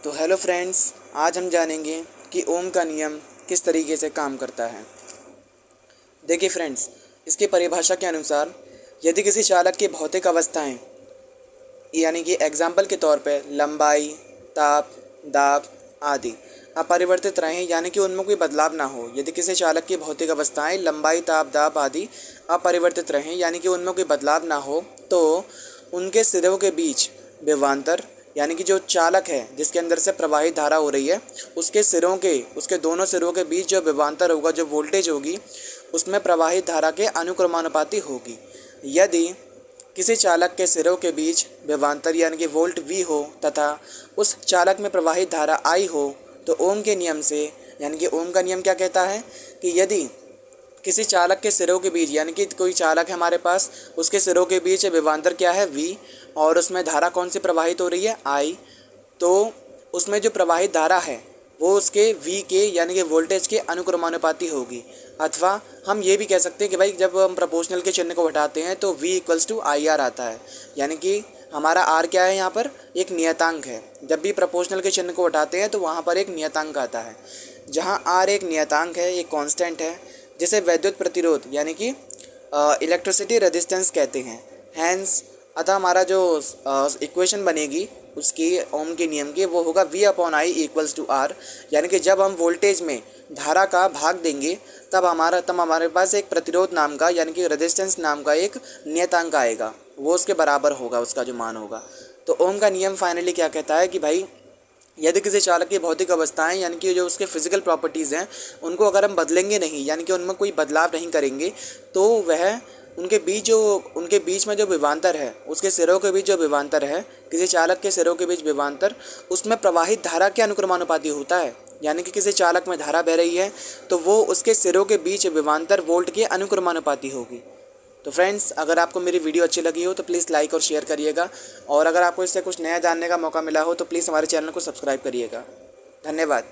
तो hello friends, आज हम जानेंगे कि ओम का नियम किस तरीके से काम करता है। देखिए फ्रेंड्स, इसकी परिभाषा के अनुसार यदि किसी चालक की भौतिक अवस्थाएं यानी कि एग्जाम्पल के तौर पे लंबाई, ताप, दाब आदि अपरिवर्तित रहें यानी कि उनमें कोई बदलाव ना हो। यदि किसी चालक की भौतिक अवस्थाएं लंबाई, ताप, दाब आदि अपरिवर्तित रहें यानी कि उनमें कोई बदलाव ना हो तो उनके सिरों के बीच विभवांतर यानी कि जो चालक है जिसके अंदर से प्रवाहित धारा हो रही है उसके दोनों सिरों के बीच जो विभवांतर होगा, जो वोल्टेज होगी, उसमें प्रवाहित धारा के अनुक्रमानुपाती होगी। यदि किसी चालक के सिरों के बीच विभवांतर यानी कि वोल्ट V हो तथा उस चालक में प्रवाहित धारा I हो तो ओम के नियम से यानी कि ओम का नियम क्या कहता है कि यदि किसी चालक के सिरों के बीच यानी कि कोई चालक है हमारे पास, उसके सिरों के बीच विभवांतर क्या है V और उसमें धारा कौन सी प्रवाहित हो रही है I, तो उसमें जो प्रवाहित धारा है वो उसके V के यानी कि वोल्टेज के अनुक्रमानुपाती होगी। अथवा हम ये भी कह सकते हैं कि भाई जब हम प्रोपोर्शनल के चिन्ह को हटाते हैं तो V = IR आता है, यानी कि हमारा R क्या है, यहाँ पर एक नियतांक है। जब भी प्रोपोर्शनल के चिन्ह को हटाते हैं तो वहाँ पर एक नियतांक आता है। जहाँ R एक नियतांक है, एक कांस्टेंट है, जिसे विद्युत प्रतिरोध यानी कि इलेक्ट्रिसिटी रेजिस्टेंस कहते हैं। हैंस अतः हमारा जो इक्वेशन बनेगी उसकी ओम के नियम की वो होगा V/I = R, यानी कि जब हम वोल्टेज में धारा का भाग देंगे तब हमारे पास एक प्रतिरोध नाम का यानी कि रेजिस्टेंस नाम का एक नियतांक आएगा, वो उसके बराबर होगा, उसका जो मान होगा। तो ओम का नियम फाइनली क्या कहता है कि भाई यदि किसी चालक की भौतिक अवस्थाएं यानी कि जो उसके फिजिकल प्रॉपर्टीज़ हैं उनको अगर हम बदलेंगे नहीं यानी कि उनमें कोई बदलाव नहीं करेंगे तो वह उनके बीच में जो विभवांतर है, उसके सिरों के बीच जो विभवांतर है, किसी चालक के सिरों के बीच विभवांतर उसमें प्रवाहित धारा के अनुक्रमानुपाती होता है। यानी कि किसी चालक में धारा बह रही है तो वो उसके सिरों के बीच विभवांतर वोल्ट के अनुक्रमानुपाती होगी। तो फ्रेंड्स, अगर आपको मेरी वीडियो अच्छी लगी हो तो प्लीज़ लाइक और शेयर करिएगा, और अगर आपको इससे कुछ नया जानने का मौका मिला हो तो प्लीज़ हमारे चैनल को सब्सक्राइब करिएगा। धन्यवाद।